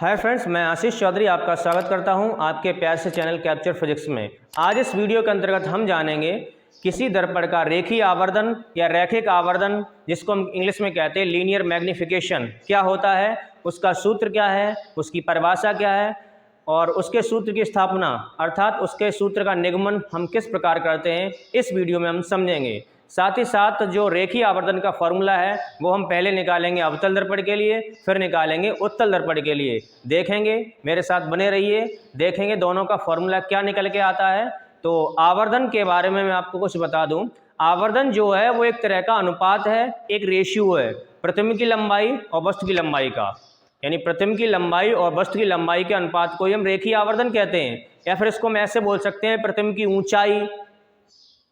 Hi friends, मैं आशीष चौधरी आपका स्वागत करता हूं आपके प्यार से चैनल कैप्चर फिजिक्स में। आज इस वीडियो के अंतर्गत हम जानेंगे किसी दर्पण का रेखीय आवर्धन या रैखिक आवर्धन, जिसको हम इंग्लिश में कहते हैं लीनियर मैग्नीफिकेशन, क्या होता है, उसका सूत्र क्या है, उसकी परिभाषा क्या है और उसके सूत्र की स्थापना अर्थात उसके सूत्र का निगमन हम किस प्रकार करते हैं, इस वीडियो में हम समझेंगे। साथ ही साथ जो रेखीय आवर्धन का फॉर्मूला है वो हम पहले निकालेंगे अवतल दर्पण के लिए, फिर निकालेंगे उत्तल दर्पण के लिए। देखेंगे, मेरे साथ बने रहिए, देखेंगे दोनों का फॉर्मूला क्या निकल के आता है। तो आवर्धन के बारे में मैं आपको कुछ बता दूं। आवर्धन जो है वो एक तरह का अनुपात है, एक रेशियो है प्रतिबिंब की लंबाई और वस्तु की लंबाई का। यानी प्रतिबिंब की लंबाई और वस्तु की लंबाई के अनुपात को ही हम रेखीय आवर्धन कहते हैं, या फिर इसको हम ऐसे बोल सकते हैं प्रतिबिंब की ऊंचाई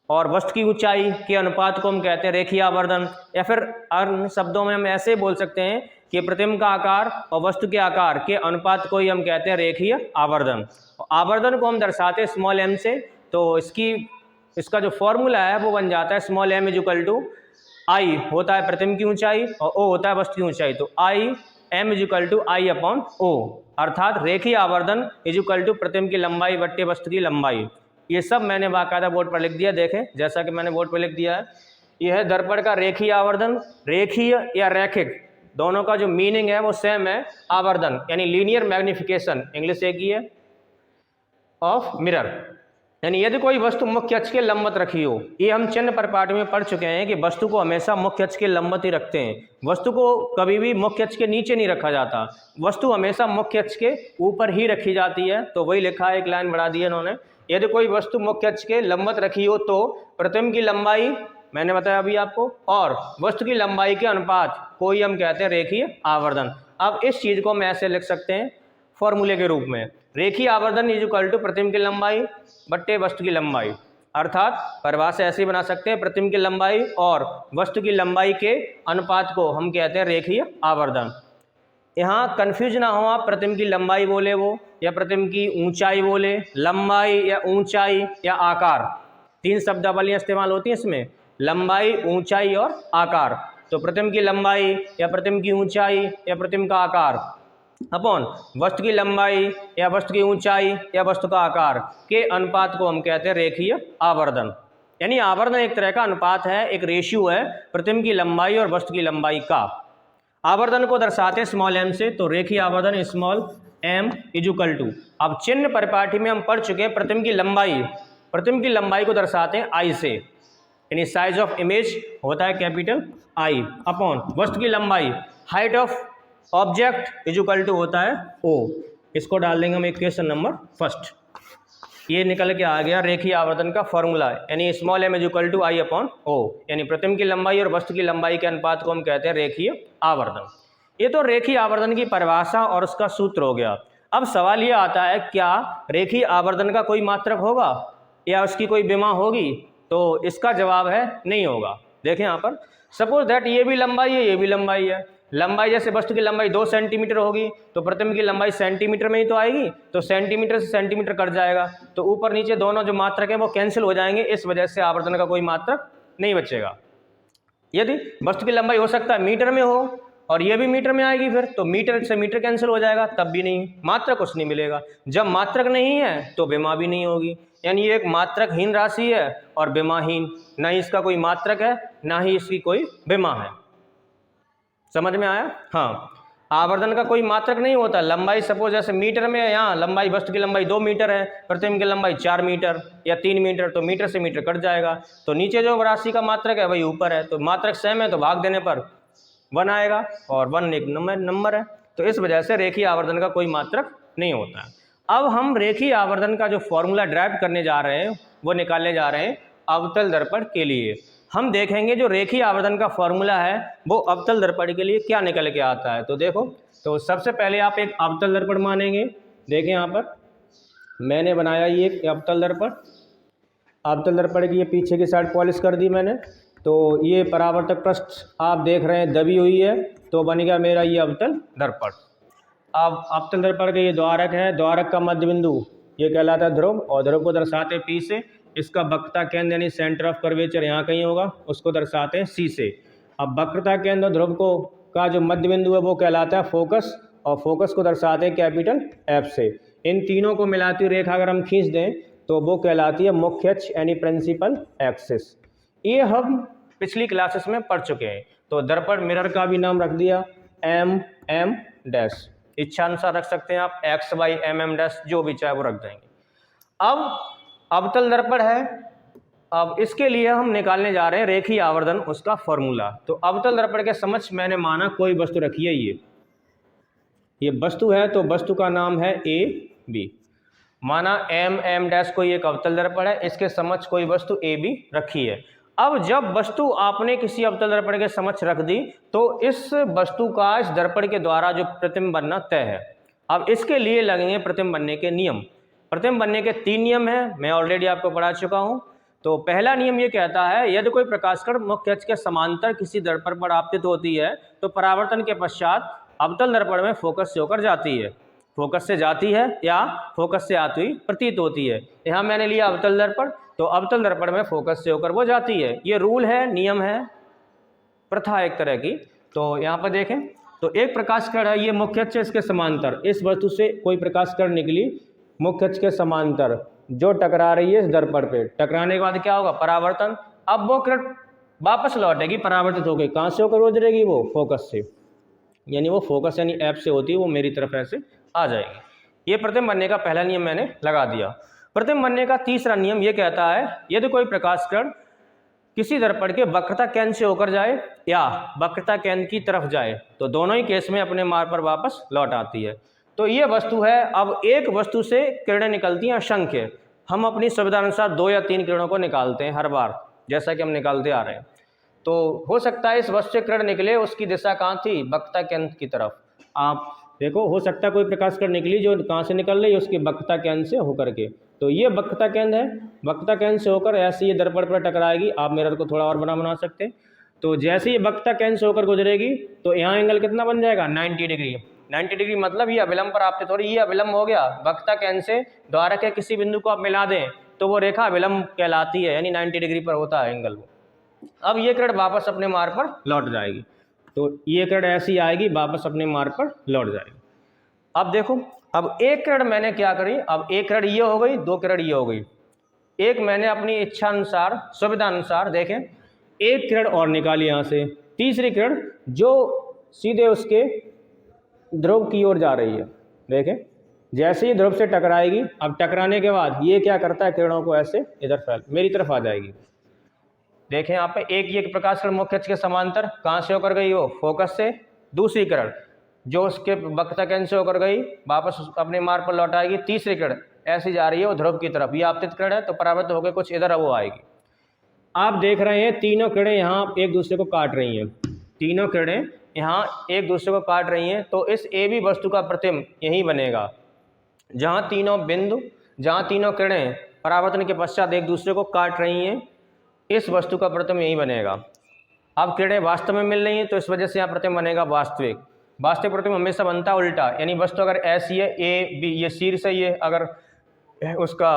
और वस्तु की ऊंचाई के अनुपात को हम कहते हैं रेखीय आवर्धन। या फिर अन्य शब्दों में हम ऐसे बोल सकते हैं कि प्रतिबिंब का आकार और वस्तु के आकार के अनुपात को ही हम कहते हैं रेखीय आवर्धन। आवर्धन को हम दर्शाते हैं स्मॉल m से। तो इसका जो फॉर्मूला है वो बन जाता है स्मॉल m इक्वल टू आई होता है प्रतिबिंब की ऊंचाई और ओ होता है वस्तु की ऊंचाई। तो I m equal to I upon O, अर्थात रेखीय आवर्धन इक्वल टू प्रतिबिंब की लंबाई बट्टे वस्तु की लंबाई। ये सब मैंने बाकायदा बोर्ड पर लिख दिया, देखें जैसा कि मैंने बोर्ड पर लिख दिया है। यह है दर्पण का रेखीय आवर्धन। रेखीय या रैखिक दोनों का जो मीनिंग है वो सेम है। आवर्धन यानी लीनियर मैग्निफिकेशन, इंग्लिश एक ही है, ऑफ मिरर, यानी यदि कोई वस्तु मुख्य अक्ष के लंबवत रखी हो। ये हम चिन्ह परिपाटी में पढ़ चुके हैं कि वस्तु को हमेशा मुख्य अक्ष के लंबवत ही रखते हैं। वस्तु को कभी भी मुख्य अक्ष के नीचे नहीं रखा जाता, वस्तु हमेशा मुख्य अक्ष के ऊपर ही रखी जाती है। तो वही लिखा है, एक लाइन बढ़ा दी है इन्होंने। यदि कोई वस्तु मुख्य अक्ष के लंबवत रखी हो तो प्रतिबिंब की लंबाई, मैंने बताया अभी आपको, और वस्तु की लंबाई के अनुपात को ही हम कहते हैं रेखीय आवर्धन। अब इस चीज को हम ऐसे लिख सकते हैं फॉर्मूले के रूप में, रेखीय आवर्धन इक्वल टू प्रतिबिंब की लंबाई बट्टे वस्तु की लंबाई। अर्थात परिभाषा ऐसे ही बना सकते हैं, प्रतिबिंब की लंबाई और वस्तु की लंबाई के अनुपात को हम कहते हैं रेखीय आवर्धन। यहाँ कंफ्यूज ना हो आप, प्रतिबिंब की लंबाई बोले वो या प्रतिबिंब की ऊंचाई बोले, लंबाई या ऊंचाई या आकार, तीन शब्दावलियाँ इस्तेमाल होती हैं इसमें, लंबाई, ऊंचाई और आकार। तो प्रतिबिंब की लंबाई या प्रतिबिंब की ऊंचाई या प्रतिबिंब का आकार अपॉन वस्तु की लंबाई या वस्तु की ऊंचाई या वस्तु का आकार के अनुपात को हम कहते हैं रेखीय आवर्धन। यानी आवर्धन एक तरह का अनुपात है, एक रेशियो है प्रतिबिंब की लंबाई और वस्तु की लंबाई का। आवर्धन को दर्शाते हैं स्मॉल m से, तो रेखीय आवर्धन स्मॉल m इक्वल टू, अब चिन्ह परिपाटी में हम पढ़ चुके हैं प्रतिबिंब की लंबाई, प्रतिबिंब की लंबाई को दर्शाते हैं I से, यानी साइज ऑफ इमेज होता है कैपिटल I, अपॉन वस्तु की लंबाई height of object equal to होता है O। इसको डाल देंगे हम इक्वेशन नंबर फर्स्ट। ये निकल के आ गया रेखीय आवर्धन का फॉर्मूला, यानी small m equal to I upon O, यानी प्रतिबिंब की लंबाई और वस्तु की लंबाई के अनुपात को हम कहते हैं रेखीय आवर्धन। ये तो रेखीय आवर्धन की परिभाषा और उसका सूत्र हो गया। अब सवाल ये आता है, क्या रेखीय आवर्धन का कोई मात्रक होगा या उसकी कोई विमा होगी? तो इसका जवाब है नहीं होगा। देखें यहाँ पर, सपोज दैट ये भी लंबाई है, ये भी लंबाई है। लंबाई जैसे वस्तु की लंबाई 2 सेंटीमीटर होगी तो प्रतिबिंब की लंबाई सेंटीमीटर में ही तो आएगी, तो सेंटीमीटर से सेंटीमीटर कट जाएगा, तो ऊपर नीचे दोनों जो मात्रक है वो कैंसिल हो जाएंगे। इस वजह से आवर्धन का कोई मात्रक नहीं बचेगा। यदि वस्तु की लंबाई हो सकता है मीटर में हो और ये भी मीटर में आएगी, फिर तो मीटर से मीटर कैंसिल हो जाएगा, तब भी नहीं, मात्रक कुछ नहीं मिलेगा। जब मात्रक नहीं है तो विमा भी नहीं होगी, यानी ये एक मात्रकहीन राशि है और विमाहीन, ना ही इसका कोई मात्रक है ना ही इसकी कोई विमा है। समझ में आया? हाँ, आवर्धन का कोई मात्रक नहीं होता। लंबाई सपोज जैसे मीटर में है, यहाँ लंबाई वस्तु की लंबाई 2 मीटर है, प्रतिबिंब की लंबाई 4 मीटर या 3 मीटर, तो मीटर से मीटर कट जाएगा, तो नीचे जो राशि का मात्रक है वही ऊपर है। तो मात्रक सेम है तो भाग देने पर 1 आएगा और 1 एक नंबर है, तो इस वजह से रेखीय आवर्धन का कोई मात्रक नहीं होता है। अब हम रेखीय आवर्धन का जो फॉर्मूला ड्राइव करने जा रहे हैं वो निकालने जा रहे हैं अवतल दर्पण के लिए। हम देखेंगे जो रेखीय आवर्धन का फॉर्मूला है वो अवतल दर्पण के लिए क्या निकल के आता है। तो देखो, तो सबसे पहले आप एक अवतल दर्पण मानेंगे। देखें यहाँ पर मैंने बनाया ये एक अवतल दर्पण, अवतल दर्पण की ये पीछे की साइड पॉलिश कर दी मैंने। तो ये परावर्तक पृष्ठ आप देख रहे हैं दबी हुई है, तो बन गया मेरा ये अवतल दर्पण। अब अवतल दर्पण के ये द्वारक है, द्वारक का मध्य बिंदु ये कहलाता है ध्रुव, और ध्रुव को दर्शाते हैं P से। इसका वक्रता केंद्र यानी सेंटर ऑफ कर्वेचर यहाँ कहीं होगा, उसको दर्शाते हैं C से। अब वक्रता केंद्र ध्रुव को का जो मध्य बिंदु है वो कहलाता है फोकस, और फोकस को दर्शाते हैं कैपिटल F से। इन तीनों को मिलाती हुई रेखा अगर हम खींच दें तो वो कहलाती है मुख्य अक्ष यानी प्रिंसिपल एक्सिस। ये हम पिछली क्लासेस में पढ़ चुके हैं। तो दर्पण मिरर का भी नाम रख दिया MM डैश, इच्छा अनुसार रख सकते हैं आप, XY MM डैश, जो भी चाहे वो रख देंगे। अब अवतल दर्पण है, अब इसके लिए हम निकालने जा रहे हैं रेखीय आवर्धन, उसका फॉर्मूला। तो अवतल दर्पण के समक्ष मैंने माना कोई वस्तु रखी है, ये वस्तु है, तो वस्तु का नाम है AB। माना MM डैश कोई एक अवतल दर्पण है, इसके समक्ष कोई वस्तु AB रखी है। अब जब वस्तु आपने किसी अवतल दर्पण के समक्ष रख दी तो इस वस्तु का इस दर्पण के द्वारा जो प्रतिबिंब बनना तय है। अब इसके लिए लगेंगे प्रतिबिंब बनने के नियम। प्रतिबिंब बनने के 3 नियम हैं, मैं ऑलरेडी आपको पढ़ा चुका हूं। तो पहला नियम ये कहता है, यदि कोई प्रकाश किरण मुख्य अक्ष के समांतर किसी दर्पण पर आपतित होती है तो परावर्तन के पश्चात अवतल दर्पण में फोकस से होकर जाती है, फोकस से जाती है या फोकस से आती हुई प्रतीत होती है। यहाँ मैंने लिया अवतल दर्पण, तो अवतल दर्पण में फोकस से होकर वो जाती है। ये रूल है, नियम है, प्रथा एक तरह की। तो यहाँ पर देखें, तो एक प्रकाश किरण है, ये मुख्य अक्ष इसके समांतर, इस वस्तु से कोई प्रकाश किरण निकली मुख्य अक्ष के समांतर जो टकरा रही है इस दर्पण पे, टकराने के बाद क्या होगा, परावर्तन। अब वो किरण वापस लौटेगी परावर्तित हो गई, कहाँ से होकर गुजरेगी, वो फोकस से, यानी वो फोकस यानी F से होती है, वो मेरी तरफ ऐसे आ जाएगी। ये प्रतिबिंब बनने का पहला नियम मैंने लगा दिया। प्रतिबिंब बनने का तीसरा नियम ये कहता है, यदि कोई प्रकाश किरण किसी दर्पण के वक्रता केंद्र से होकर जाए या वक्रता केंद्र की तरफ जाए तो दोनों ही केस में अपने मार्ग पर वापस लौट आती है। तो ये वस्तु है। अब एक वस्तु से किरणें निकलती हैं असंख्य, हम अपनी सुविधा अनुसार 2 या 3 किरणों को निकालते हैं हर बार, जैसा कि हम निकालते आ रहे हैं। तो हो सकता है इस वस्तु से किरण निकले, उसकी दिशा कहाँ थी, वक्रता केंद्र की तरफ। आप देखो, हो सकता है कोई प्रकाश किरण निकली जो कहाँ से निकल रही है, उसके वक्रता केंद्र से होकर के। तो ये वक्रता केंद्र है, वक्रता केंद्र से होकर ऐसे ये दर्पण पर टकराएगी। आप मिरर को थोड़ा और बना सकते हैं। तो जैसे ये वक्रता केंद्र से होकर गुजरेगी तो यहाँ एंगल कितना बन जाएगा, 90 डिग्री। 90 डिग्री मतलब ये अविलंब पर आपतित हो रही, ये अविलंब हो गया। वक्रता केंद्र से द्वारा के किसी बिंदु को आप मिला दें तो वो रेखा अविलंब कहलाती है, यानी 90 डिग्री पर होता है एंगल। अब ये किरण वापस अपने मार्ग पर लौट जाएगी। तो ये किरण ऐसी आएगी, वापस अपने मार्ग पर लौट जाएगी। अब देखो, अब एक किरण मैंने क्या करी, अब एक किरण ये हो गई, 2 किरण ये हो गई। एक मैंने अपनी इच्छा अनुसार, सुविधा अनुसार, देखें, एक किरण और निकाली यहाँ से, तीसरी किरण जो सीधे उसके ध्रुव की ओर जा रही है। देखें, जैसे ही ध्रुव से टकराएगी, अब टकराने के बाद ये क्या करता है, किरणों को ऐसे इधर फैल मेरी तरफ आ जाएगी। देखें यहाँ पे एक प्रकाश किरण मुख्य अक्ष के समांतर कहाँ से होकर गई, वो फोकस से। दूसरी किरण जो उसके वक्रता केंद्र से होकर गई, वापस अपने मार्ग पर लौट आएगी। तीसरी किरण ऐसी जा रही है वो ध्रुव की तरफ, ये आपतित किरण है, तो परावर्तित होकर कुछ इधर वो आएगी। आप देख रहे हैं तीनों किरणें यहाँ एक दूसरे को काट रही हैं, तीनों किरणें यहाँ एक दूसरे को काट रही हैं। तो इस AB वस्तु का प्रतिबिंब यही बनेगा, जहाँ तीनों बिंदु, जहाँ तीनों किरणें परावर्तन के पश्चात एक दूसरे को काट रही हैं, इस वस्तु का प्रतिबिंब यही बनेगा। अब किरणें वास्तव में मिल रही हैं तो इस वजह से यहाँ प्रतिबिंब बनेगा वास्तविक। वास्तविक प्रतिबिंब हमेशा बनता है उल्टा, यानी वस्तु अगर ऐसी है, AB ये शीर्ष है, ये अगर उसका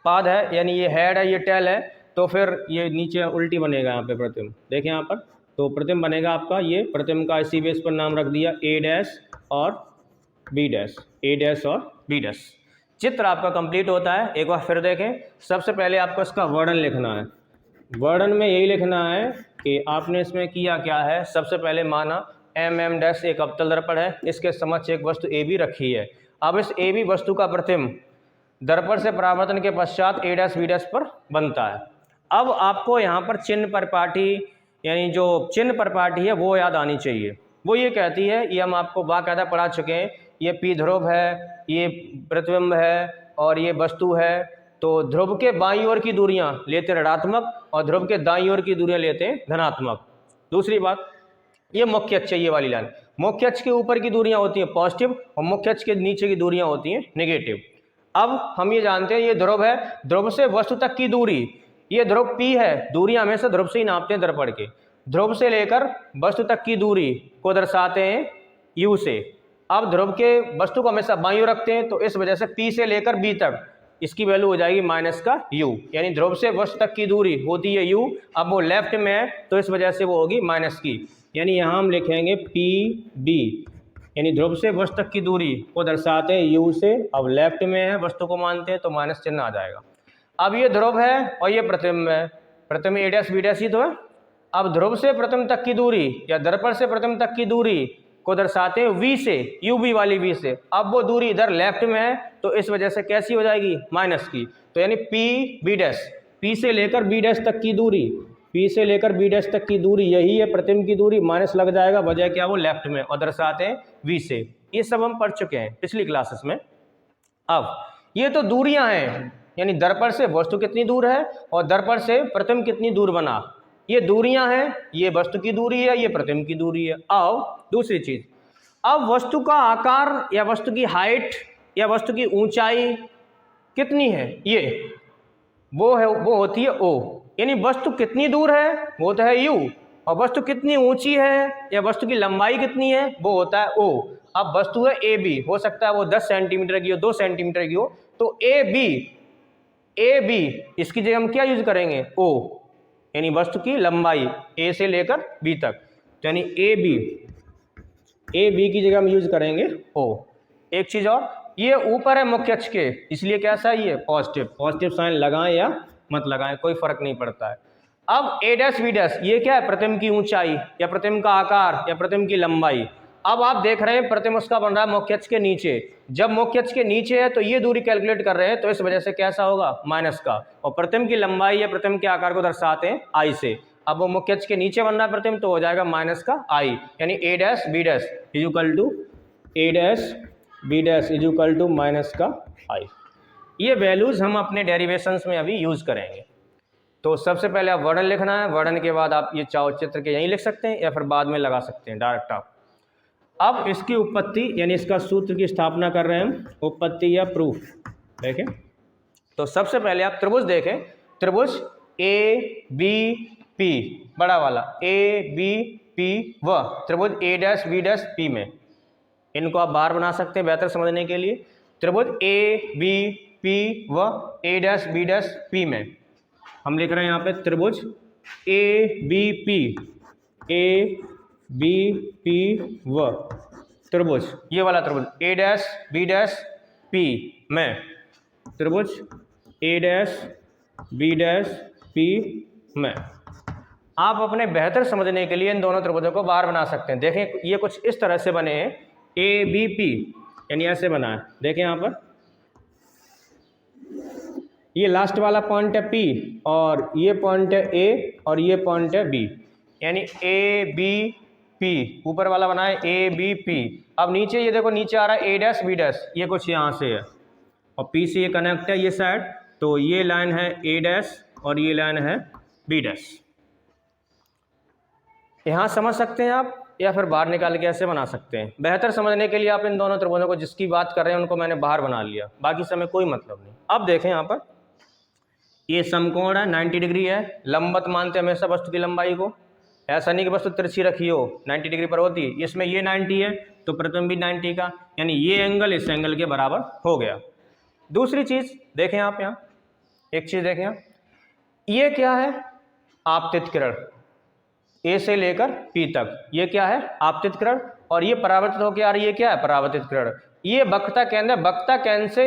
पाद है, यानी ये हेड है, ये टेल है, तो फिर ये नीचे उल्टी बनेगा यहाँ पे प्रतिबिंब। देखें यहाँ पर, तो प्रतिबिंब बनेगा आपका, ये प्रतिबिंब का इसी बेस पर नाम रख दिया A डैश और B डैश, A डैश और B डैश। चित्र आपका कंप्लीट होता है। एक बार फिर देखें, सबसे पहले आपको इसका वर्णन लिखना है। वर्णन में यही लिखना है कि आपने इसमें किया क्या है। सबसे पहले माना MM डैश एक अवतल दर्पण है, इसके समक्ष एक वस्तु AB रखी है। अब इस AB वस्तु का प्रतिबिंब दर्पण से परावर्तन के पश्चात A डैश B डैश पर बनता है। अब आपको यहाँ पर चिन्ह परिपाटी, यानी जो चिन्ह परिपाटी है वो याद आनी चाहिए। वो ये कहती है, ये हम आपको बाकायदा पढ़ा चुके हैं, ये P ध्रुव है, ये प्रतिबिंब है और ये वस्तु है। तो ध्रुव के बाईं ओर की दूरियां लेते ऋणात्मक और ध्रुव के दाईं ओर की दूरियां लेते हैं धनात्मक। दूसरी बात, ये मुख्य अक्ष है, ये वाली लाइन, मुख्य अक्ष के ऊपर की दूरियां होती हैं पॉजिटिव और मुख्य अक्ष के नीचे की दूरियां होती हैं नेगेटिव। अब हम ये जानते हैं ये ध्रुव है, ध्रुव से वस्तु तक की दूरी, ये ध्रुव P है, दूरी हमेशा ध्रुव से ही नापते हैं दर्पण के। ध्रुव से लेकर वस्तु तक की दूरी को दर्शाते हैं U से। अब ध्रुव के वस्तु को हमेशा बाईं ओर रखते हैं, तो इस वजह से P से लेकर B तक इसकी वैल्यू हो जाएगी माइनस का U, यानी ध्रुव से वस्तु तक की दूरी होती है U। अब वो लेफ्ट में है तो इस वजह से वो होगी माइनस की, यानी यहाँ हम लिखेंगे PB यानी ध्रुव से वस्तु तक की दूरी को दर्शाते हैं u से। अब लेफ्ट में है, वस्तु को मानते हैं तो माइनस चिन्ह आ जाएगा। अब ये ध्रुव है और ये प्रतिबिंब है, प्रतिबिंब a डैश b डैश ही तो है। अब ध्रुव से प्रतिबिंब तक की दूरी या दर्पण से प्रतिबिंब तक की दूरी को दर्शाते हैं v से, uv वाली v से। अब वो दूरी इधर लेफ्ट में है तो इस वजह से कैसी हो जाएगी, माइनस की। तो यानी p b डैश, p से लेकर b डैश तक की दूरी, p से लेकर b डैश तक की दूरी यही है प्रतिबिंब की दूरी, माइनस लग जाएगा, वजह क्या, वो लेफ्ट में, और दर्शाते हैं v से। ये सब हम पढ़ चुके हैं पिछली क्लासेस में। अब ये तो दूरियां हैं, यानी दर्पण से वस्तु कितनी दूर है और दर्पण से प्रतिबिंब कितनी दूर बना, ये दूरियां हैं। ये वस्तु की दूरी है, ये प्रतिबिंब की दूरी है। अब दूसरी चीज, अब वस्तु का आकार या वस्तु की हाइट या वस्तु की ऊंचाई कितनी है, ये वो है, वो होती है o। यानी वस्तु कितनी दूर है वो होता है u, और वस्तु कितनी ऊंची है या वस्तु की लंबाई कितनी है वो होता है o। अब वस्तु है ए बी, हो सकता है वो 10 सेंटीमीटर की हो, 2 सेंटीमीटर की हो, तो ए बी इसकी जगह हम क्या यूज करेंगे, o, यानी वस्तु की लंबाई a से लेकर b तक, तो यानी ए बी की जगह हम यूज करेंगे o। एक चीज और, ये ऊपर है मुख्य अक्ष के, इसलिए कैसा है ये पॉजिटिव, पॉजिटिव साइन लगाएं या मत लगाएं कोई फर्क नहीं पड़ता है। अब a डैश b डैश ये क्या है, प्रतिबिंब की ऊंचाई या प्रतिबिंब का आकार या प्रतिबिंब की लंबाई। अब आप देख रहे हैं प्रतिबिंब उसका बन रहा है मुख्य अक्ष के नीचे, जब मुख्य अक्ष के नीचे है तो ये दूरी कैलकुलेट कर रहे हैं तो इस वजह से कैसा होगा, माइनस का, और प्रतिबिंब की लंबाई या प्रतिबिंब के आकार को दर्शाते हैं आई से। अब वो मुख्य अक्ष के नीचे बन रहा है प्रतिबिंब तो हो जाएगा माइनस का आई, यानी a dash b dash is equal to a dash b dash is equal to minus का आई। ये वैल्यूज हम अपने डेरिवेशंस में अभी यूज करेंगे। तो सबसे पहले आप वर्णन लिखना है, वर्णन के बाद आप ये चाहो चित्र के यहीं लिख सकते हैं या फिर बाद में लगा सकते हैं डायरेक्ट आप। अब इसकी उत्पत्ति यानी इसका सूत्र की स्थापना कर रहे हैं हम, उत्पत्ति या प्रूफ देखें। तो सबसे पहले आप त्रिभुज देखें, त्रिभुज ए बी पी बड़ा वाला, ए बी पी व त्रिभुज ए डैश बी डैश पी में, इनको आप बाहर बना सकते हैं बेहतर समझने के लिए। त्रिभुज ए बी पी व ए डैश बी डैश पी में हम लिख रहे हैं यहाँ पे त्रिभुज ए बी पी व त्रिभुज, ये वाला त्रिभुज ए डैश बी डैश पी में, त्रिभुज ए डैश बी डैश पी में। आप अपने बेहतर समझने के लिए इन दोनों त्रिभुजों को बाहर बना सकते हैं। देखें ये कुछ इस तरह से बने हैं, ए बी पी यानी ऐसे बना है, देखें यहाँ पर ये लास्ट वाला पॉइंट है P और ये पॉइंट है A और ये पॉइंट है B, यानी A B P ऊपर वाला बना है A B P। अब नीचे ये देखो नीचे आ रहा है A डैश B डैश, ये कुछ यहाँ से है और P से ये कनेक्ट है ये साइड, तो ये लाइन है A डैश और ये लाइन है B डैश। यहाँ समझ सकते हैं आप या फिर बाहर निकाल के ऐसे बना सकते हैं। बेहतर समझने के लिए आप इन दोनों त्रिभुजों को जिसकी बात कर रहे हैं उनको मैंने बाहर बना लिया, बाकी समय कोई मतलब नहीं। अब देखें यहाँ पर ये समकोण है, 90 डिग्री है, लंबवत मानते हैं हमेशा वस्तु की लंबाई को, ऐसा नहीं कि वस्तु तिरछी रखी हो 90 डिग्री पर होती है। इसमें ये 90 है तो प्रतिबिंब भी 90 का, यानी ये एंगल इस एंगल के बराबर हो गया। दूसरी चीज देखें आप यहाँ, एक चीज देखें यहाँ, ये क्या है, आपतित किरण ए से लेकर पी तक, ये क्या है, आपतित किरण, और ये परावर्तित होकर आ रही है, क्या है, परावर्तित किरण। ये वक्रता केंद्र, वक्रता केंद्र से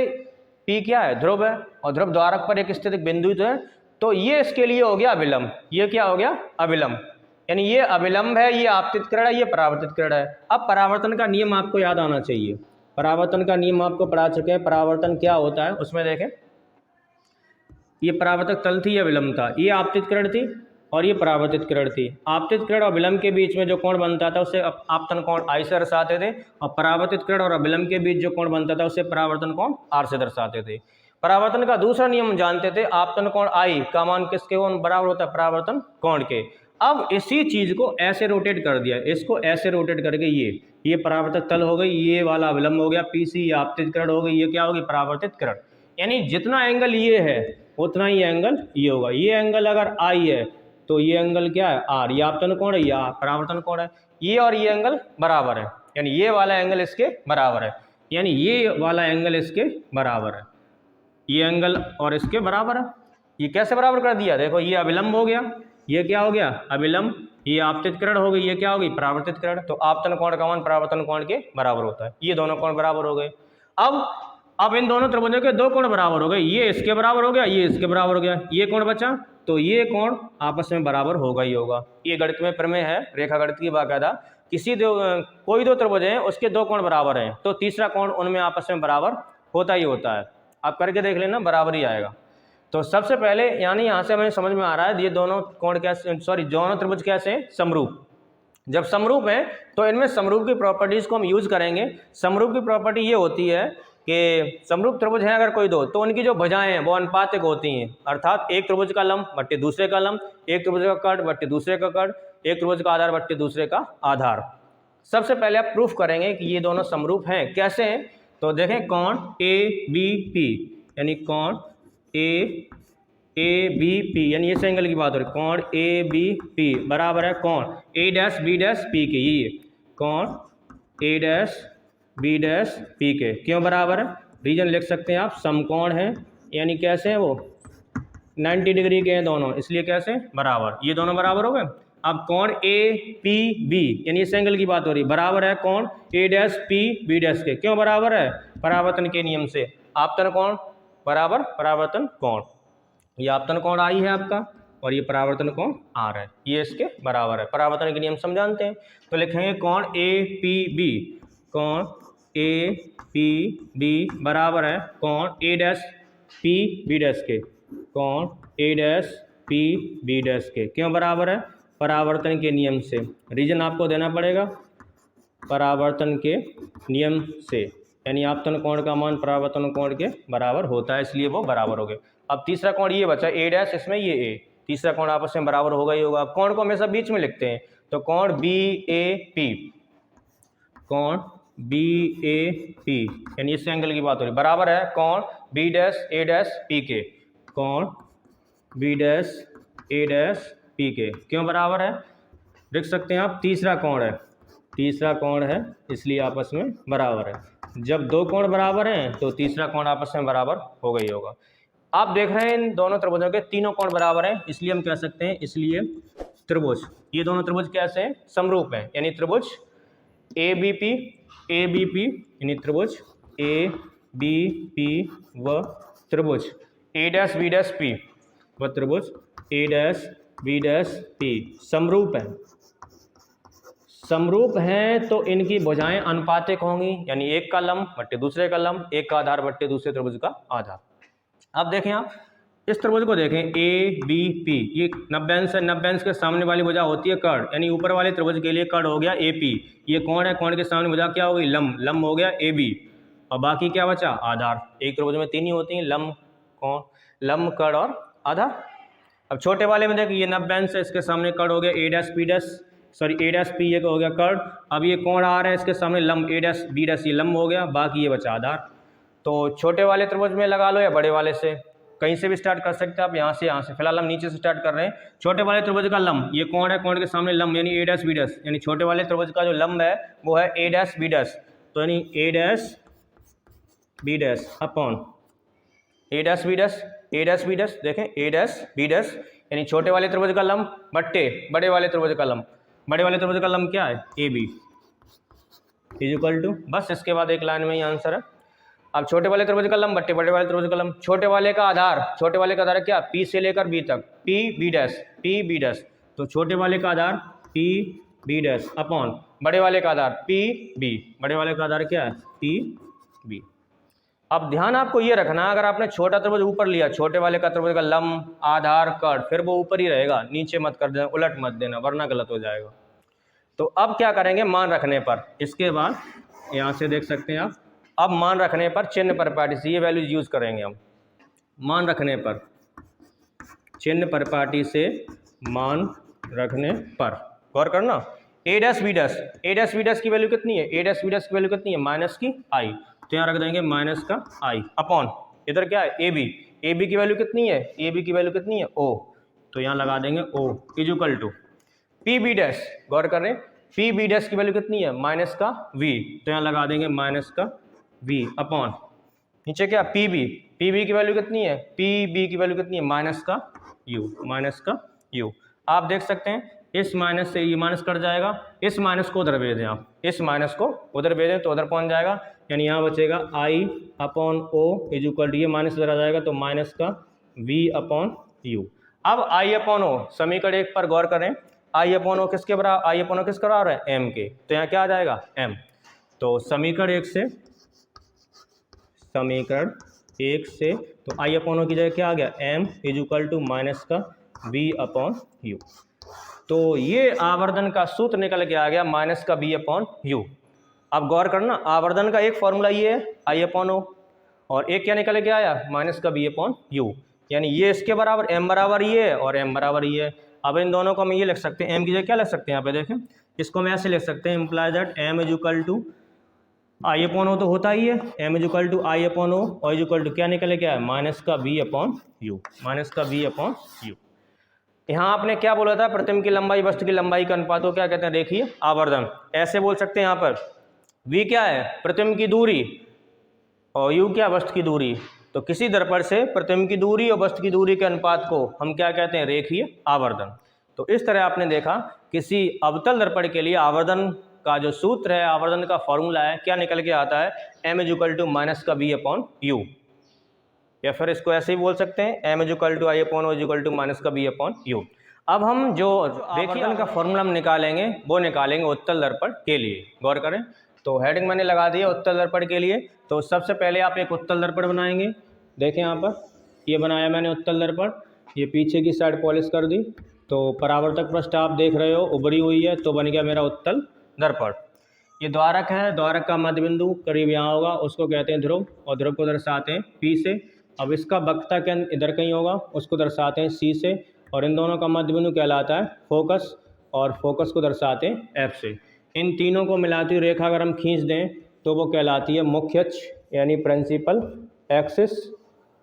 P क्या है, ध्रुव है, और ध्रुव द्वारक पर एक स्थितिक बिंदु तो है, तो ये इसके लिए हो गया अभिलंब। ये क्या हो गया, अभिलंब, यानी ये अभिलंब है, ये आपतित किरण है, ये परावर्तित किरण है। अब परावर्तन का नियम आपको याद आना चाहिए, परावर्तन का नियम आपको पढ़ा चुके हैं। परावर्तन क्या होता है उसमें देखें, ये परावर्तक तल थी, ये अभिलंब था, ये आपतित किरण थी और ये परावर्तित किरण थी। आपतित किरण और अभिलंब के बीच में जो कोण बनता था उसे आपतन कोण आई से दर्शाते थे, और परावर्तित किरण और अभिलंब के बीच जो कोण बनता था उसे परावर्तन कोण आर से दर्शाते थे। परावर्तन का दूसरा नियम जानते थे, आपतन कोण आई का मान किसके कोण बराबर होता है, परावर्तन कोण के। अब इसी चीज को ऐसे रोटेट कर दिया, इसको ऐसे रोटेट करके ये परावर्तक तल हो गई, ये वाला अभिलंब हो गया पीसी, ये आपतित किरण हो गई, ये क्या होगी, परावर्तित किरण। यानी जितना एंगल ये है उतना ही एंगल ये होगा। ये एंगल अगर आई है तो ये एंगल क्या है, आर, ये आपतन कोण है, या परावर्तन कोण है, ये और ये एंगल बराबर है, यानी ये वाला एंगल इसके बराबर है, यानी ये वाला एंगल इसके बराबर है, ये एंगल और इसके बराबर है। ये कैसे बराबर कर दिया, देखो ये अभिलंब हो गया, ये क्या हो गया, अभिलंब, ये आपतित किरण हो गई, ये क्या होगी परावर्तित किरण। तो आपतन कोण का मान परावर्तन कोण के बराबर होता है। ये दोनों कोण बराबर हो गए। अब इन दोनों त्रिभुजों के दो कोण बराबर हो गए, ये इसके बराबर हो गया, ये इसके बराबर हो गया, ये कोण बचा, तो ये कोण आपस में बराबर होगा ही होगा। ये गणित में प्रमेय है, रेखा गणित की बाकायदा। कोई दो त्रिभुज हैं, उसके दो कोण बराबर हैं, तो तीसरा कोण उनमें आपस में बराबर होता ही होता है। आप करके देख लेना, बराबर ही आएगा। तो सबसे पहले यानी यहाँ से हमें समझ में आ रहा है ये दोनों कोण कैसे, दोनों त्रिभुज कैसे हैं, समरूप। जब समरूप है तो इनमें समरूप की प्रॉपर्टीज को हम यूज करेंगे। समरूप की प्रॉपर्टी ये होती है कि समरूप त्रिभुज हैं अगर कोई दो, तो उनकी जो भुजाएं हैं वो अनुपातिक होती हैं, अर्थात एक त्रिभुज का लंब बट्टे दूसरे का लंब, एक त्रिभुज का कर्ण बट्टे दूसरे का कर्ण, एक त्रिभुज का आधार बट्टे दूसरे का आधार। सबसे पहले आप प्रूफ करेंगे कि ये दोनों समरूप हैं। कैसे हैं, तो देखें कोण ABP, यानी कोण ABP, यानी इस एंगल की बात हो रही है, कोण ABP बराबर है कोण A'-B'-P के। ये कोण A'-B'-P के क्यों बराबर है, रीजन लिख सकते हैं आप, समकोण है, यानी कैसे हैं वो 90 डिग्री के हैं दोनों, इसलिए कैसे बराबर, ये दोनों बराबर हो गए। अब कोण APB, यानी इस एंगल की बात हो रही है, बराबर है कोण A'-P'-B' के। क्यों बराबर है, परावर्तन के नियम से। आपतन कोण बराबर परावर्तन कोण, ये आपतन कोण I है आपका और ये परावर्तन कोण R है, ये इसके बराबर है। परावर्तन के नियम समझाते हैं, तो लिखेंगे कोण APB, कोण APB बराबर है कोण A'-P'-B' के, कोण A'-P'-B' के। क्यों बराबर है, परावर्तन के नियम से। रीजन आपको देना पड़ेगा परावर्तन के नियम से, यानी आपतन कोण का मान परावर्तन कोण के बराबर होता है, इसलिए वो बराबर हो गए। अब तीसरा कोण ये बचा A', इसमें ये A, तीसरा कोण आपस में बराबर होगा ही होगा। अब कोण को हमेशा बीच में लिखते हैं, तो कोण BAP, कोण BAP, यानी इस एंगल की बात हो रही, बराबर है कोण B'-A'-P के, कोण B'-A'-P के। क्यों बराबर है, लिख सकते हैं आप, तीसरा कोण है, तीसरा कोण है, इसलिए आपस में बराबर है। जब दो कोण बराबर हैं तो तीसरा कोण आपस में बराबर होगा ही होगा। आप देख रहे हैं इन दोनों त्रिभुजों के तीनों कोण बराबर हैं, इसलिए हम कह सकते हैं, इसलिए त्रिभुज, ये दोनों त्रिभुज कैसे हैं, समरूप हैं। यानी त्रिभुज ABP यानी त्रिभुज ABP व त्रिभुज A'-B'-P व त्रिभुज A'-B'-P समरूप हैं। समरूप हैं तो इनकी भुजाएं अनुपातिक होंगी, यानी एक का लंब बट्टे दूसरे का लंब, एक का आधार बट्टे दूसरे त्रिभुज का आधार। अब देखें आप इस त्रिभुज को देखें ABP, ये 90 अंश है, 90 अंश के सामने वाली भुजा होती है कर्ण, यानी ऊपर वाले त्रिभुज के लिए कर्ण हो गया AP, ये कोण है, कोण के सामने भुजा क्या हो गई लंब, लंब हो गया AB, और बाकी क्या बचा आधार। एक त्रिभुज में तीन ही होती हैं, लंब, कोण, लंब, कर्ण और आधार। अब छोटे वाले में देखिए ये 90 अंश है, इसके सामने कर्ण हो गया A'-P', ये हो गया कर्ण। अब ये कोण आ रहा है, इसके सामने लंब A'-B', ये लंब हो गया, बाकी ये बचा आधार। तो छोटे वाले त्रिभुज में लगा लो या बड़े वाले से, कहीं से भी स्टार्ट कर सकते हैं आप, यहाँ से। फिलहाल हम नीचे से स्टार्ट कर रहे हैं। छोटे वाले त्रिभुज का लंब, ये कोण है, कोण के सामने लंब यानी A'-B', यानी छोटे वाले त्रिभुज का जो लंब है वो है A'-B', तो यानी A'-B' अपॉन A'-B', देखें A'-B', यानी छोटे वाले त्रिभुज का लंब बट्टे बड़े वाले त्रिभुज का लंब। बड़े वाले त्रिभुज का लंब क्या है AB इक्वल टू, बस इसके बाद एक लाइन में ही आंसर है। अब छोटे वाले त्रिभुज का लंब बट्टे बड़े वाले त्रिभुज का लंब, छोटे वाले का आधार, छोटे वाले का आधार क्या, P से लेकर B तक, P', तो छोटे वाले का आधार P' अपॉन बड़े वाले का आधार PB, बड़े वाले का आधार क्या है PB। अब ध्यान आपको ये रखना, अगर आपने छोटा त्रिभुज ऊपर लिया, छोटे वाले का त्रिभुज का लंब, आधार, कर्ण, फिर वो ऊपर ही रहेगा, नीचे मत कर देना, उलट मत देना, वरना गलत हो जाएगा। तो अब क्या करेंगे, मान रखने पर, इसके बाद यहाँ से देख सकते हैं आप, अब मान रखने पर चिन्ह परिपाटी से ये वैल्यूज यूज करेंगे हम। मान रखने पर, चिन्ह परिपाटी से मान रखने पर, गौर करना, A'-B' की वैल्यू कितनी है, A'-B' की वैल्यू कितनी है माइनस की I, तो यहाँ रख देंगे माइनस का I अपॉन, इधर क्या है AB की वैल्यू कितनी है, AB की वैल्यू कितनी है O, तो यहाँ लगा देंगे O इक्वल टू PB', गौर कर रहे हैं PB' की वैल्यू कितनी है माइनस का V, तो यहाँ लगा देंगे माइनस का V अपॉन, नीचे क्या PB की वैल्यू कितनी है, PB की वैल्यू कितनी है माइनस का U, आप देख सकते हैं इस माइनस से ये माइनस कट जाएगा, इस माइनस को उधर भेज दें आप, इस माइनस को उधर भेजें तो उधर पहुंच जाएगा, यानी यहाँ बचेगा I upon O is equal to, ये माइनस उधर आ जाएगा तो माइनस का V अपॉन U। अब I अपॉन O समीकरण 1 पर गौर करें, I अपॉन O किसके बराबर, I अपॉन O किसके बराबर है, M के, तो यहाँ क्या आ जाएगा M। तो समीकरण 1 से तो I अपॉन O की जगह क्या आ गया, M is equal to minus का V अपॉन U। तो ये आवर्धन का सूत्र निकल के आ गया माइनस का V अपॉन U। अब गौर करना, आवर्धन का एक फॉर्मूला ये है I अपॉन O, और एक क्या निकल के आया, माइनस का V अपॉन U, यानी ये इसके बराबर M बराबर ये है और M बराबर ये है। अब इन दोनों को हम ये लिख सकते हैं, M की जगह क्या लिख सकते हैं, यहाँ पे देखें, इसको हम ऐसे लिख सकते हैं, imply that M is equal to I upon O तो होता ही है, M is equal to I upon O, और इज इक्वल टू क्या निकले क्या है, माइनस का V अपॉन U, माइनस का V अपॉन U। यहाँ आपने क्या बोला था, प्रतिबिंब की लंबाई वस्तु की लंबाई का अनुपात को क्या कहते हैं, रेखीय आवर्धन, ऐसे बोल सकते हैं। यहाँ पर V क्या है, प्रतिबिंब की दूरी, और U क्या, वस्तु की दूरी। तो किसी दर्पण से प्रतिबिंब की दूरी और वस्तु की दूरी के अनुपात को हम क्या कहते हैं, रेखीय आवर्धन। तो इस तरह आपने देखा किसी अवतल दर्पण के लिए आवर्धन का जो सूत्र है, आवर्धन का फॉर्मूला है, क्या निकल के आता है, M is equal to minus का V अपॉन U, या फिर इसको ऐसे ही बोल सकते हैं, M is equal to I upon O is equal to minus का V अपॉन U। अब हम जो आवर्धन का फॉर्मूला हम निकालेंगे वो निकालेंगे उत्तल दर्पण के लिए। गौर करें, तो हेडिंग मैंने लगा दी है उत्तल दर्पण के लिए। तो सबसे पहले आप एक उत्तल दर्पण बनाएंगे, देखें यहाँ पर ये बनाया मैंने उत्तल दर्पण, ये पीछे की साइड पॉलिश कर दी, तो परावर्तक पृष्ठ आप देख रहे हो उभरी हुई है, तो बन गया मेरा उत्तल दर्पण। ये द्वारक है, द्वारक का मध्य बिंदु करीब यहाँ होगा, उसको कहते हैं ध्रुव, और ध्रुव को दर्शाते हैं P से। अब इसका वक्रता केंद्र इधर कहीं होगा, उसको दर्शाते हैं C से, और इन दोनों का मध्य बिंदु कहलाता है फोकस, और फोकस को दर्शाते हैं F से। इन तीनों को मिलाती हुई रेखा अगर हम खींच दें तो वो कहलाती है मुख्य अक्ष, यानी प्रिंसिपल एक्सिस,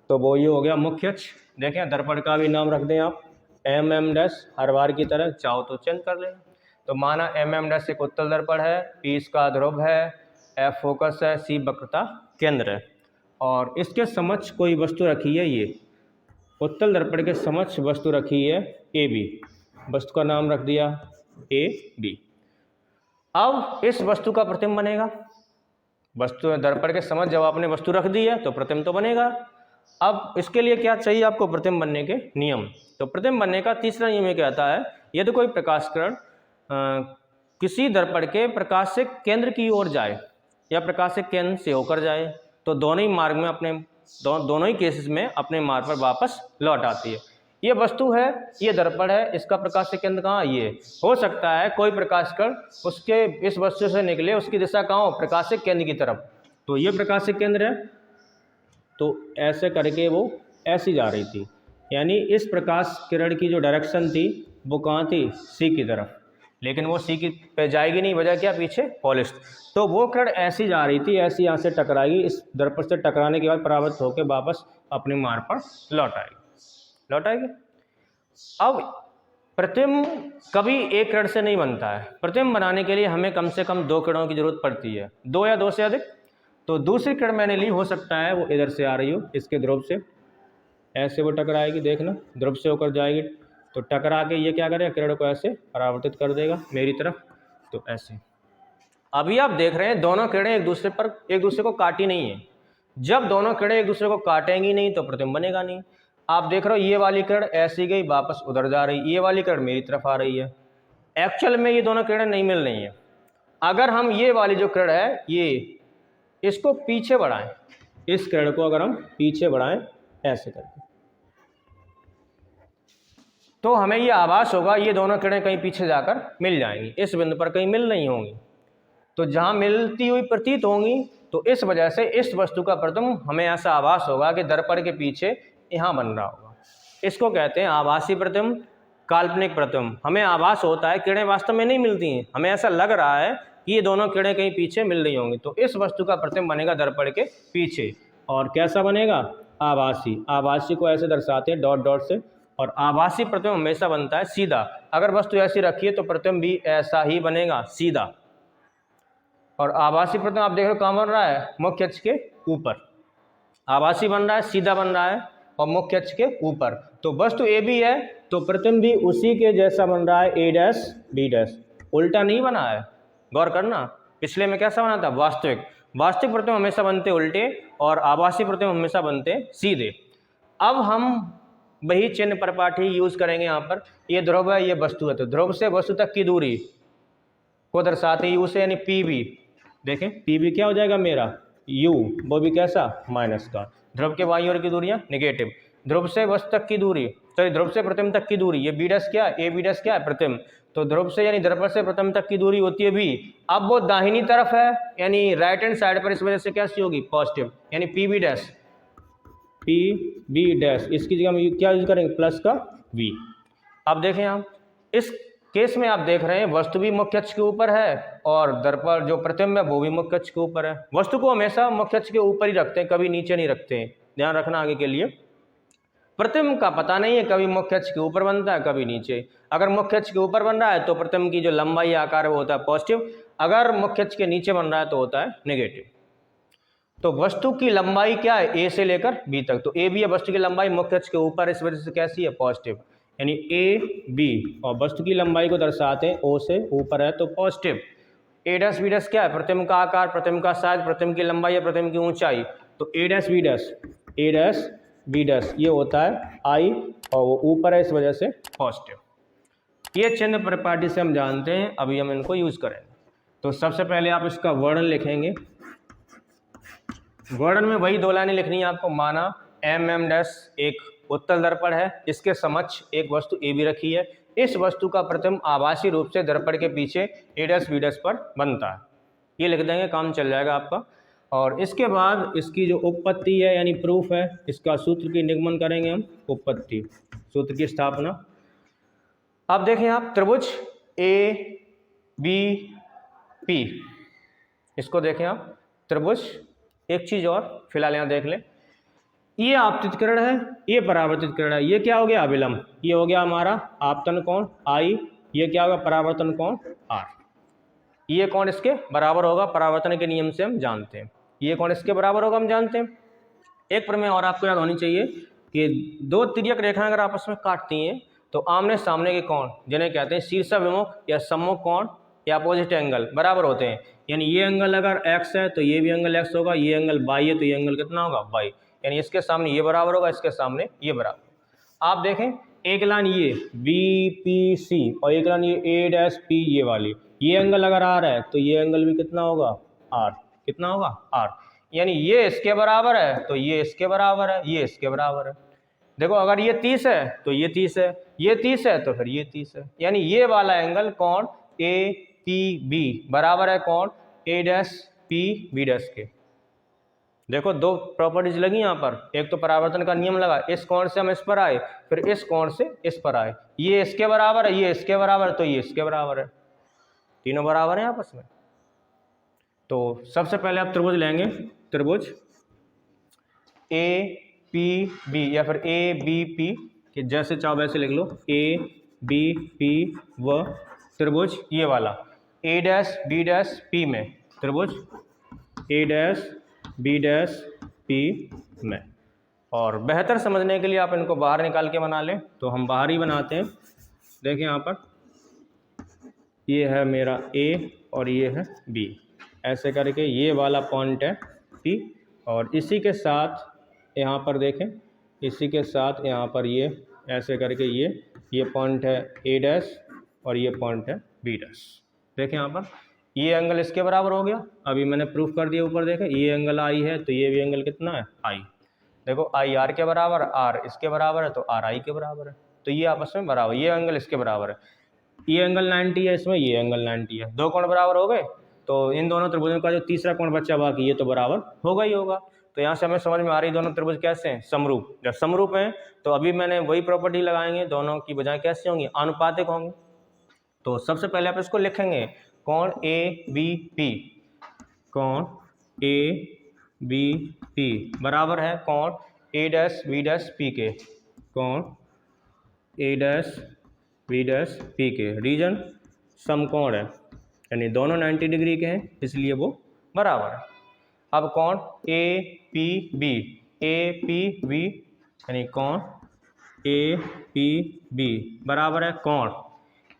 तो वो ये हो गया मुख्य अक्ष। देखें, दर्पण का भी नाम रख दें आप MM डैश, हर बार की तरह चाहो तो चेंज कर लेना। तो माना MM डैश एक उत्तल दर्पण है, P इसका ध्रुव है, F फोकस है, C वक्रता केंद्र है, और इसके समक्ष कोई वस्तु रखी है, ये उत्तल दर्पण के समक्ष वस्तु रखी है AB, वस्तु का नाम रख दिया AB। अब इस वस्तु का प्रतिबिंब बनेगा, वस्तु दर्पण के समक्ष जब आपने वस्तु रख दी है तो प्रतिबिंब तो बनेगा। अब इसके लिए क्या चाहिए आपको, प्रतिबिंब बनने के नियम। तो प्रतिबिंब बनने का तीसरा नियम ये कहता है, यदि कोई प्रकाश किरण किसी दर्पण के प्रकाश से केंद्र की ओर जाए या प्रकाश से केंद्र से होकर जाए, तो दोनों ही मार्ग में अपने दोनों ही केसेस में अपने मार्ग पर वापस लौट आती है। ये वस्तु है, ये दर्पण है, इसका प्रकाश से केंद्र कहाँ, ये हो सकता है कोई प्रकाश कण उसके इस वस्तु से निकले, उसकी दिशा कहाँ हो, प्रकाश से केंद्र की तरफ, तो ये प्रकाश से केंद्र है, तो ऐसे करके वो ऐसी जा रही थी, यानी इस प्रकाश किरण की जो डायरेक्शन थी वो कहाँ थी, C की तरफ, लेकिन वो C की पे जाएगी नहीं, वजह क्या, पीछे पॉलिश, तो वो किरण ऐसी जा रही थी, ऐसी यहाँ से टकराएगी, इस दर्पण से टकराने के बाद परावर्तित होकर वापस अपने मार्ग पर लौट आएगी। अब प्रतिबिंब कभी एक किरण से नहीं बनता है, प्रतिबिंब बनाने के लिए हमें कम से कम 2 किरणों की जरूरत पड़ती है, 2 या 2 से अधिक। तो दूसरी किरण मैंने ली, हो सकता है वो इधर से आ रही हो, इसके ध्रुव से, ऐसे वो टकराएगी, देखना ध्रुव से होकर जाएगी, तो टकरा के ये क्या करेगा, किरण को ऐसे परावर्तित कर देगा मेरी तरफ, तो ऐसे। अभी आप देख रहे हैं दोनों किरणें एक दूसरे को काटी नहीं है, जब दोनों किरणें एक दूसरे को काटेंगी नहीं तो प्रतिबिंब बनेगा नहीं। आप देख रहे हो ये वाली किरण ऐसी गई, वापस उधर जा रही, ये वाली किरण मेरी तरफ आ रही है, एक्चुअल में ये दोनों किरणें नहीं मिल रही हैं। अगर हम ये वाली जो किरण है, ये इसको पीछे बढ़ाएं, इस किरण को अगर हम पीछे बढ़ाएं ऐसे करके, तो हमें ये आभास होगा ये दोनों किरणें कहीं पीछे जाकर मिल जाएंगी, इस बिंदु पर कहीं मिल नहीं होंगी, तो जहां मिलती हुई प्रतीत होंगी, तो इस वजह से इस वस्तु का प्रतिबिंब हमें ऐसा आभास होगा कि दर्पण के पीछे यहाँ बन रहा होगा। इसको कहते हैं आभासी प्रतिबिंब, काल्पनिक प्रतिबिंब। हमें आभास होता है, किरणें वास्तव में नहीं मिलती हैं, हमें ऐसा लग रहा है कि ये दोनों किरणें कहीं पीछे मिल रही होंगी, तो इस वस्तु का प्रतिबिंब बनेगा दर्पण के पीछे। और कैसा बनेगा, आभासी। आभासी को ऐसे दर्शाते हैं डॉट डॉट से, और आभासी प्रतिबिंब हमेशा बनता है सीधा। अगर वस्तु ऐसी रखी है तो प्रतिबिंब भी ऐसा ही बनेगा, सीधा। और आभासी प्रतिबिंब आप देख रहे हो कहाँ बन रहा है, मुख्य अक्ष के ऊपर आभासी बन रहा है, सीधा बन रहा है, और मुख्य अक्ष के ऊपर। तो वस्तु ए बी है तो प्रतिबिंब भी उसी के जैसा बन रहा है, ए डैश बी डैश, उल्टा नहीं बना है। गौर करना, पिछले में कैसा बना था, वास्तविक। वास्तविक प्रतिबिंब हमेशा बनते उल्टे और आभासी प्रतिबिंब हमेशा बनते सीधे। अब हम वही चिन्ह परिपाटी यूज करेंगे यहाँ पर। ये ध्रुव है, ये वस्तु है, तो ध्रुव से वस्तु तक की दूरी को दर्शाते यू से, यानी पी बी। देखें पी बी क्या हो जाएगा मेरा, यू, वो भी कैसा, माइनस का। ध्रुव के बाईं ओर की दूरियां नेगेटिव। ध्रुव से वस्तु तक की दूरी, सॉरी ध्रुव से प्रतिबिंब तक की दूरी, ये बी डैश क्या है, ए बी डैश क्या है, प्रतिबिंब। तो ध्रुव से यानी दर्पण से प्रतिबिंब तक की दूरी होती है बी। अब वो दाहिनी तरफ है यानी राइट हैंड साइड पर, इस वजह से कैसी होगी, पॉजिटिव, यानी P B dash, P B dash. इसकी जगह हम क्या यूज करेंगे, प्लस का वी। अब देखें आप इस केस में आप देख रहे हैं वस्तु भी मुख्य अक्ष के ऊपर है और दर्पण जो प्रतिबिंब है वो भी मुख्य अक्ष के ऊपर है। वस्तु को हमेशा मुख्य अक्ष के ऊपर ही रखते हैं, कभी नीचे नहीं रखते हैं, ध्यान रखना आगे के लिए। प्रतिबिंब का पता नहीं है, कभी मुख्य अक्ष के ऊपर बनता है कभी नीचे। अगर मुख्य अक्ष के ऊपर बन रहा है तो प्रतिबिंब की जो लंबाई आकार है वो होता है पॉजिटिव, अगर मुख्य अक्ष के नीचे बन रहा है तो होता है नेगेटिव। तो वस्तु की लंबाई क्या है, ए से लेकर बी तक, तो ए बी है, वस्तु की लंबाई मुख्य अक्ष के ऊपर, इस वजह से कैसी है, पॉजिटिव, यानी ए बी। और वस्तु की लंबाई को दर्शाते हैं ओ से ऊपर है तो पॉजिटिव। ए डैश बी डैश क्या है, प्रतिबिंब का आकार, प्रतिबिंब का साइज, प्रतिबिंब की लंबाई या प्रतिबिंब की ऊंचाई। तो A dash B dash, A dash B dash ये होता है आई और वो ऊपर है, इस वजह से पॉजिटिव। ये चिन्ह परिपाटी से हम जानते हैं, अभी हम इनको यूज करेंगे। तो सबसे पहले आप इसका वर्णन लिखेंगे। वर्णन में वही दो लाइनें लिखनी है आपको। माना एम डैश एक उत्तल दर्पण है, इसके समक्ष एक वस्तु ए बी रखी है, इस वस्तु का प्रतिबिंब आभासी रूप से दर्पण के पीछे ए डैश बी डैश पर बनता है। ये लिख देंगे, काम चल जाएगा आपका। और इसके बाद इसकी जो उत्पत्ति है यानी प्रूफ है, इसका सूत्र की निगमन करेंगे हम, उत्पत्ति सूत्र की स्थापना। अब देखें आप त्रिभुज ए बी पी, इसको देखें आप त्रिभुज। एक चीज और फिलहाल यहाँ देख लें, ये आपतित किरण है, ये परावर्तित किरण है, ये क्या हो गया, अभिलंब, ये हो गया हमारा आपतन कोण आई, ये क्या होगा, परावर्तन कोण आर। ये कोण इसके बराबर होगा, परावर्तन के नियम से हम जानते हैं, ये कोण इसके बराबर होगा, हम जानते हैं। एक प्रमेय और आपको याद होनी चाहिए कि दो तिर्यक रेखाएं अगर आपस में काटती हैं तो आमने सामने के कोण, जिन्हें कहते हैं शीर्षाभिमुख या सम्मुख कोण या अपोजिट एंगल, बराबर होते हैं। यानी ये एंगल अगर x है तो ये भी एंगल x होगा, ये एंगल y है तो ये एंगल कितना होगा, y, यानी इसके सामने ये बराबर होगा, इसके सामने ये बराबर। आप देखें एक लाइन ये BPC और एक लाइन ये A डैश P, ये वाली, ये एंगल अगर R है तो ये एंगल भी कितना होगा, R, कितना होगा, R, यानी ये इसके बराबर है तो ये इसके बराबर है, ये इसके बराबर है। देखो अगर ये 30 है तो ये 30 है, ये 30 है तो फिर ये 30 है, यानी ये वाला एंगल कोण APB बराबर है कोण A डैश PB डैश के। देखो दो प्रॉपर्टीज लगी यहाँ पर, एक तो परावर्तन का नियम लगा, इस कोण से हम इस पर आए, फिर इस कोण से इस पर आए, ये इसके बराबर है, ये इसके बराबर है, तो ये इसके बराबर है, तीनों बराबर हैं आपस में। तो सबसे पहले आप त्रिभुज लेंगे, त्रिभुज APB या फिर ABP, कि जैसे चाहो वैसे लिख लो, ABP व त्रिभुज ये वाला A dash B dash P में, त्रिभुज A dash B dash P में। और बेहतर समझने के लिए आप इनको बाहर निकाल के बना लें, तो हम बाहर ही बनाते हैं। देखिए यहाँ पर ये है मेरा A और ये है B, ऐसे करके ये वाला पॉइंट है P, और इसी के साथ यहाँ पर देखें, इसी के साथ यहाँ पर ये ऐसे करके ये पॉइंट है A डैश और ये पॉइंट है B डैश। देखें यहाँ पर ये एंगल इसके बराबर हो गया, अभी मैंने प्रूफ कर दिया ऊपर, देखें ये एंगल I है तो ये भी एंगल कितना है, I। देखो I R के बराबर, R इसके बराबर है तो R I के बराबर है, तो ये आपस में बराबर, ये एंगल इसके बराबर है, ये एंगल 90 है इसमें, ये एंगल 90 है, दो कोण बराबर हो गए। तो इन दोनों त्रिभुजों का जो तीसरा कोण बचा बाकी ये तो बराबर होगा ही होगा। तो यहाँ से हमें समझ में आ रही दोनों त्रिभुज कैसे हैं, समरूप। जब समरूप हैं तो अभी मैंने वही प्रॉपर्टी लगाएंगे, दोनों की बजाय कैसे होंगी, आनुपातिक होंगे। तो सबसे पहले आप इसको लिखेंगे, कोण ABP, कोण ABP बराबर है कोण A dash B dash P के, कोण A dash B dash P के। रीजन समकोण है, यानी दोनों 90 डिग्री के हैं इसलिए वो बराबर है। अब कोण APB, APB यानी कोण ए पी बी बराबर है कोण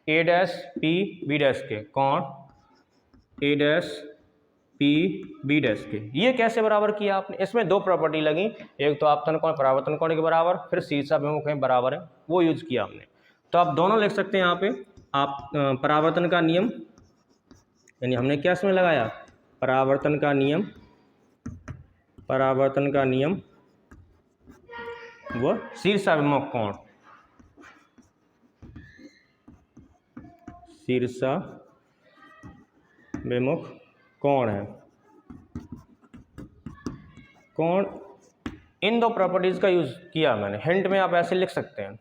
ए डैश पी बी डैश के, कोण ए डैश पी बी डैश के। ये कैसे बराबर किया आपने? इसमें दो प्रॉपर्टी लगी, एक तो आपतन कोण परावर्तन कोण के बराबर, फिर शीर्षाभिमुख है बराबर है, वो यूज किया हमने। तो आप दोनों लिख सकते हैं यहाँ पे। आप परावर्तन का नियम, यानी हमने क्या इसमें लगाया? परावर्तन का नियम, परावर्तन का नियम वो शीर्षाभिमुख कोण, शीर्षाभिमुख कोण है। कोण, इन दो प्रॉपर्टीज का यूज किया मैंने, हिंट में आप ऐसे लिख सकते हैं।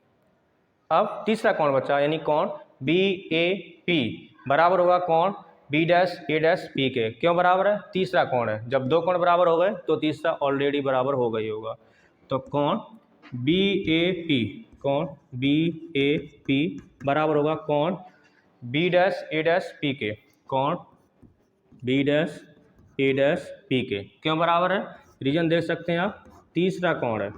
अब तीसरा कोण बचा, यानी कोण बी ए पी बराबर होगा कोण बी डैश ए डैश पी के। क्यों बराबर है? तीसरा कोण है, जब दो कोण बराबर हो गए तो तीसरा ऑलरेडी बराबर हो गई होगा। तो कोण बी ए पी, कोण बी ए पी बराबर होगा कोण बी डैश ए डैश पी के, कोण बी डैश ए डैश पी के। क्यों बराबर है? रीजन देख सकते हैं आप, तीसरा कोण है,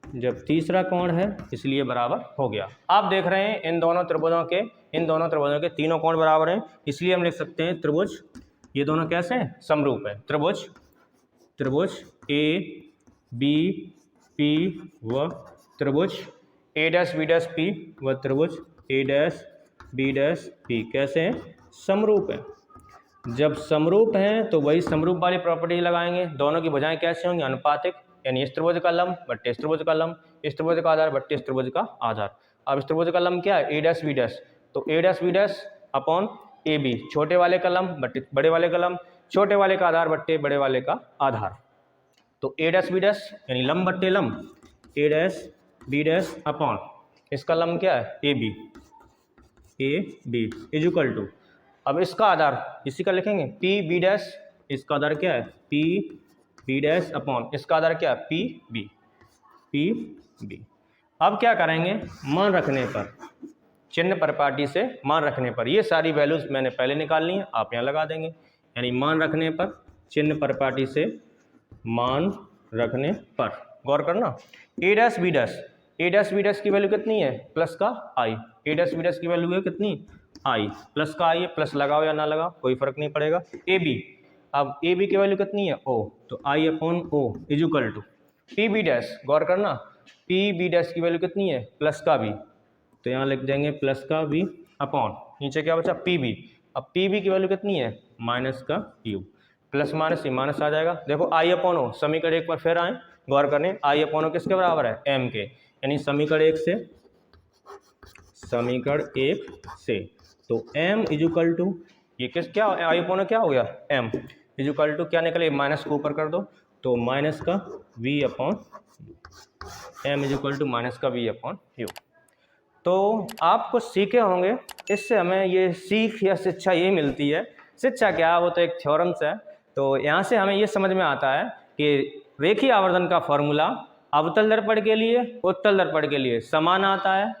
जब तीसरा कोण है इसलिए बराबर हो गया। आप देख रहे हैं इन दोनों त्रिभुजों के तीनों कोण बराबर हैं, इसलिए हम लिख सकते हैं त्रिभुज, ये दोनों कैसे हैं? समरूप है। त्रिभुज ए बी पी व त्रिभुज ए डैश बी डैश पी व त्रिभुज ए डैश बी डैश पी कैसे हैं? समरूप है। जब समरूप हैं तो वही समरूप वाली प्रॉपर्टी लगाएंगे। दोनों की भुजाएं कैसे होंगी? अनुपातिक, यानी इस त्रिभुज का लंब बट्टे इस त्रिभुज का लंब, इस त्रिभुज का आधार बट्टे इस त्रिभुज का आधार। अब इस त्रिभुज का लंब क्या है? ए डैश बी डैश, तो A dash B dash upon A B, छोटे वाले का लंब बट्टे बड़े वाले का लंब, छोटे वाले का आधार बट्टे बड़े वाले का आधार। तो ए डैश बी डैश यानी लंब बट्टे लंब, A dash B dash upon इसका लंब क्या है? A B is equal to, अब इसका आधार इसी का लिखेंगे पी बी डैश, इसका आधार क्या है? पी बी डैश अपॉन इसका आधार क्या है? P B. अब क्या करेंगे? मान रखने पर, चिन्ह परिपाटी से मान रखने पर, ये सारी वैल्यूज मैंने पहले निकाल ली हैं, आप यहाँ लगा देंगे। यानी मान रखने पर, चिन्ह परिपाटी से मान रखने पर, गौर करना, ए डैश बी डैश, ए डैश बी डैश की वैल्यू कितनी है? प्लस का आई, ए डैश बी डैश की वैल्यू है कितनी? आई, प्लस का आई है, प्लस लगाओ या ना लगाओ कोई फर्क नहीं पड़ेगा। ए बी, अब ए बी की वैल्यू कितनी है? ओ, तो I upon O is equal to P B dash, गौर करना, पी बी डैश की वैल्यू कितनी है? प्लस का बी, तो यहाँ लिख देंगे प्लस का बी अपॉन नीचे क्या बचा? P B. अब पी बी की वैल्यू कितनी है? माइनस का यू, प्लस माइनस ही माइनस आ जाएगा। देखो आई अपॉन ओ, समीकरण एक बार फिर आए, गौर करें, आई अपॉन ओ किसके बराबर है? एम के, यानी समीकरण एक से, तो एम इज इक्वल टू, ये किस क्या आई अपॉन क्या हो गया? एम इज इक्वल टू क्या निकले? माइनस को ऊपर कर दो, तो माइनस का V upon U, M is equal to minus का वी अपॉन यू। तो आप कुछ सीखे होंगे, इससे हमें ये सीख या शिक्षा ये मिलती है। शिक्षा क्या, वो तो एक थ्योरम्स है। तो यहाँ से हमें ये समझ में आता है कि रेखीय आवर्धन का फॉर्मूला अवतल दर्पण के लिए, उत्तल दर्पण के लिए समान आता है।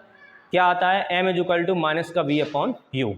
क्या आता है? M is equal to minus का वी अपॉन यू।